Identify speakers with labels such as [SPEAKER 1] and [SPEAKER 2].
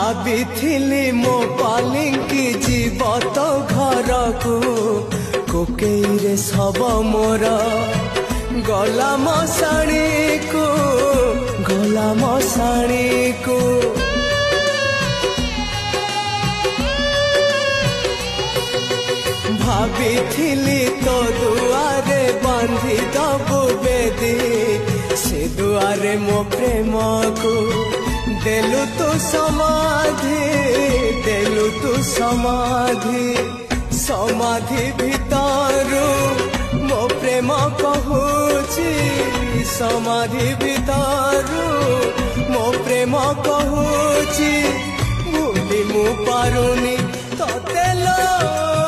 [SPEAKER 1] भाभी मो पालिंकी जीव तो घर को कोकेई रे सब मोर गला मशाणी को भाभी तो दुआरे बांधी दबु बेदी से दुआरे मो प्रेम को देलु तू समाधि समाधि भितरु मो प्रेम कहूची समाधि भितरु मो प्रेम कहूची भूली मु पारुनी तोते लो